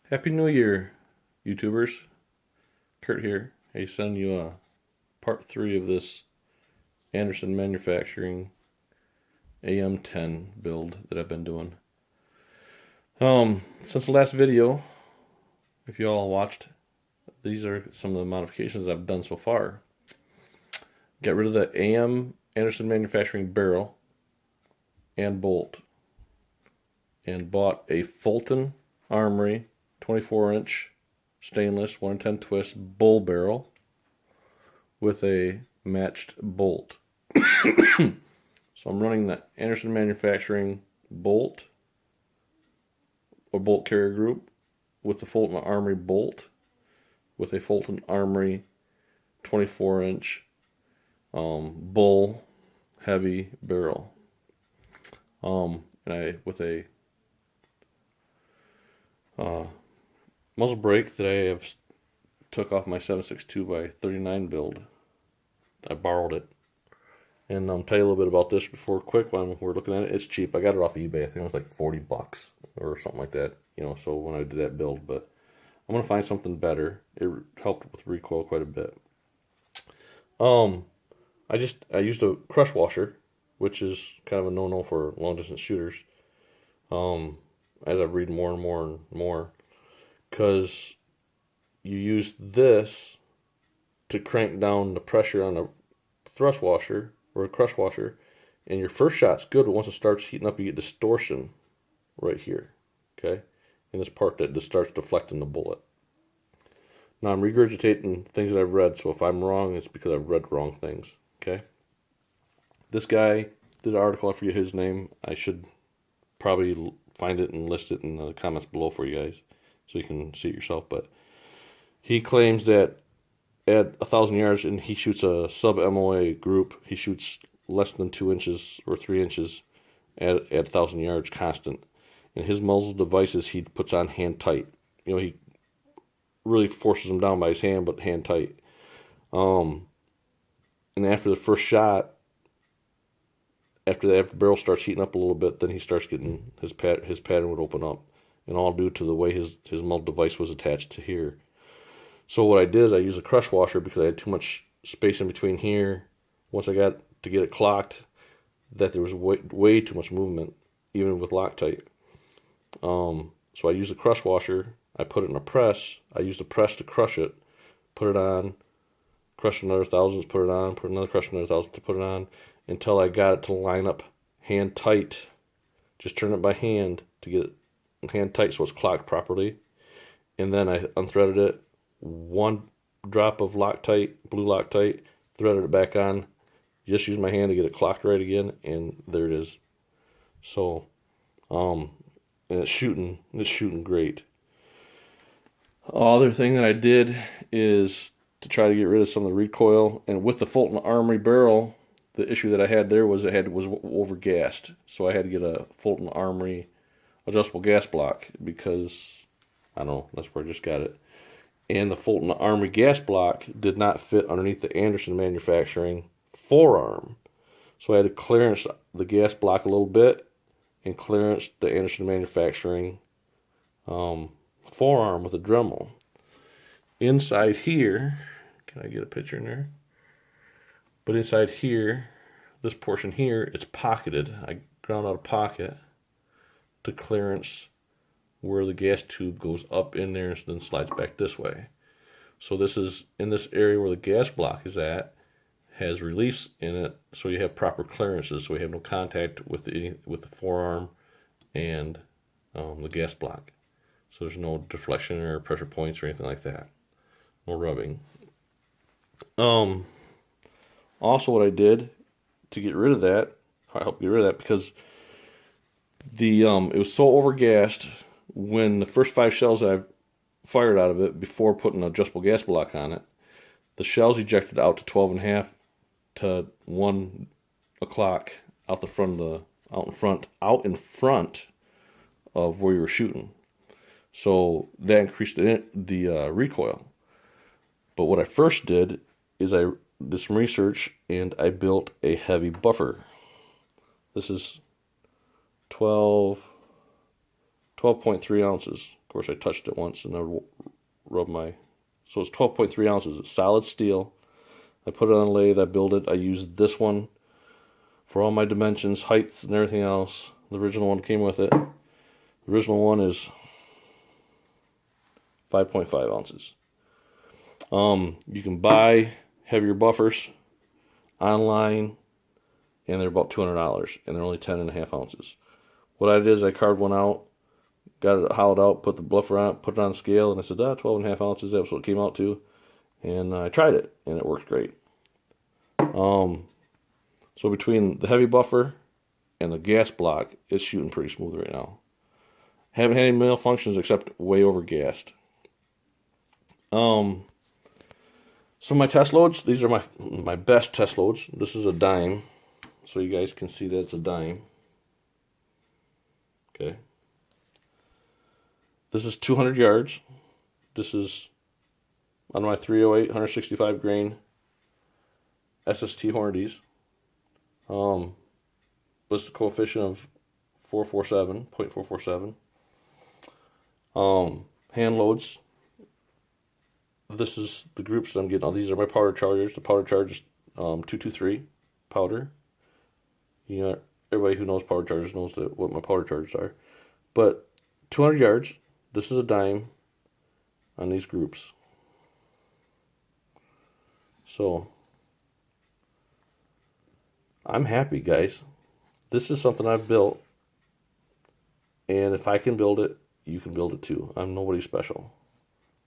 Happy New Year, YouTubers. Kurt here. Hey, sending you part 3 of this Anderson Manufacturing AM10 build that I've been doing. Since the last video, if you all watched, these are some of the modifications I've done so far. Got rid of the Anderson Manufacturing barrel and bolt, and bought a Fulton Armory 24-inch stainless 110 twist bull barrel with a matched bolt. So I'm running the Anderson Manufacturing bolt or bolt carrier group with the Fulton Armory bolt with a Fulton Armory 24-inch bull heavy barrel. And I with a muzzle brake that I have took off my 7.62 by 39 build. I borrowed it. And I'll tell you a little bit about this before quick when we're looking at it. It's cheap. I got it off of eBay. I think it was like $40 or something like that. So when I did that build, but I'm gonna find something better. It helped with recoil quite a bit. I used a crush washer, which is kind of a no-no for long distance shooters. As I read more and more and more, because you use this to crank down the pressure on a thrust washer or a crush washer, and your first shot's good, but once it starts heating up, you get distortion right here, okay, in this part that just starts deflecting the bullet. Now I'm regurgitating things that I've read, so if I'm wrong, it's because I've read wrong things, okay. This guy did an article, I forget his name. I should probably find it and list it in the comments below for you guys so you can see it yourself, but he claims that at 1,000 yards, and he shoots a sub-MOA group, he shoots less than 2 inches or 3 inches at 1,000 yards constant. And his muzzle devices he puts on hand tight. He really forces them down by his hand, but hand tight. And after the first shot, after the barrel starts heating up a little bit, then he starts getting his pattern would open up, and all due to the way his muzzle device was attached to here. So what I did is I used a crush washer because I had too much space in between here. Once I got to get it clocked, that there was way too much movement, even with Loctite. So I used a crush washer. I put it in a press. I used a press to crush it, put it on, crush another thousands, put it on, put another crush another thousand to put it on, until I got it to line up hand tight. Just turn it by hand to get it hand tight so it's clocked properly. And then I unthreaded it. One drop of Loctite, blue Loctite, threaded it back on, just used my hand to get it clocked right again, and there it is. So, and it's shooting great. Other thing that I did is to try to get rid of some of the recoil, and with the Fulton Armory barrel, the issue that I had there was it was overgassed, so I had to get a Fulton Armory adjustable gas block because, I don't know, that's where I just got it. And the Fulton Armory gas block did not fit underneath the Anderson Manufacturing forearm. So I had to clearance the gas block a little bit and clearance the Anderson Manufacturing forearm with a Dremel. Inside here, can I get a picture in there? But inside here, this portion here, it's pocketed. I ground out a pocket to clearance where the gas tube goes up in there and then slides back this way. So this is in this area where the gas block is at, has reliefs in it, so you have proper clearances, so we have no contact with the forearm and the gas block. So there's no deflection or pressure points or anything like that. No rubbing. Also what I did to get rid of that, I helped get rid of that because it was so overgassed. When the first 5 shells I fired out of it before putting an adjustable gas block on it, the shells ejected out to 12.5 to 1 o'clock out in front of where you were shooting. So that increased the recoil. But what I first did is I did some research and I built a heavy buffer. This is 12 12.3 ounces. Of course, I touched it once and I rubbed my. So it's 12.3 ounces. It's solid steel. I put it on a lathe. I built it. I used this one for all my dimensions, heights, and everything else. The original one came with it. The original one is 5.5 ounces. You can buy heavier buffers online, and they're about $200, and they're only 10.5 ounces. What I did is I carved one out, got it hollowed out, put the buffer on it, put it on the scale, and I said, 12.5 ounces, that's what it came out to. And I tried it, and it worked great. So between the heavy buffer and the gas block, it's shooting pretty smooth right now. Haven't had any malfunctions except way over gassed. Some of my test loads, these are my best test loads. This is a dime, so you guys can see that it's a dime. Okay. This is 200 yards. This is on my 308 165 grain SST Hornadies. What's the coefficient of 0.447. Hand loads. This is the groups that I'm getting. These are my powder chargers. The powder charge is 223 powder. You know, everybody who knows powder chargers knows what my powder chargers are. But 200 yards. This is a dime on these groups. So I'm happy, guys. This is something I've built, and if I can build it, you can build it too. I'm nobody special.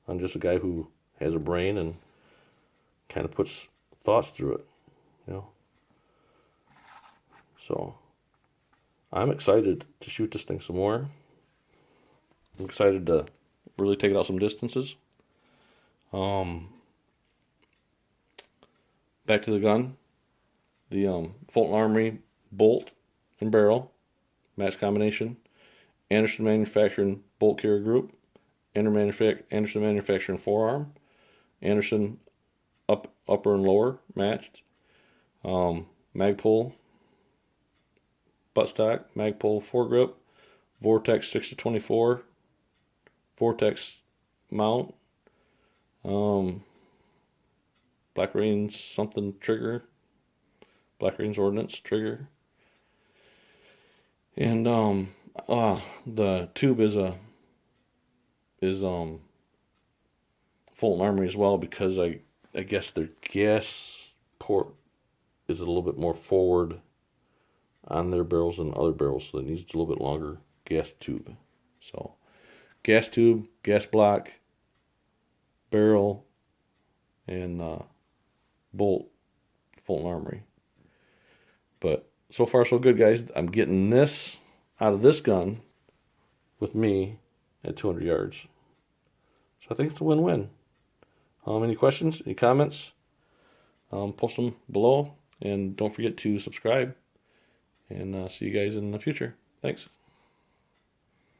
I'm just a guy who has a brain and kind of puts thoughts through it, you know. So I'm excited to shoot this thing some more. I'm excited to really take it out some distances. Back to the gun. The Fulton Armory bolt and barrel match combination. Anderson Manufacturing bolt carrier group. Anderson Manufacturing forearm. Anderson upper and lower matched. Magpul buttstock. Magpul foregrip. Vortex 6-24. Vortex mount. Black Rains something trigger. Black Rains Ordnance trigger. And the tube is Fulton Armory as well, because I guess their gas port is a little bit more forward on their barrels than other barrels, so it needs a little bit longer gas tube. So gas tube, gas block, barrel, and bolt, Fulton Armory. But so far so good, guys. I'm getting this out of this gun with me at 200 yards. So I think it's a win-win. Any questions, any comments? Post them below, and don't forget to subscribe, and see you guys in the future. Thanks.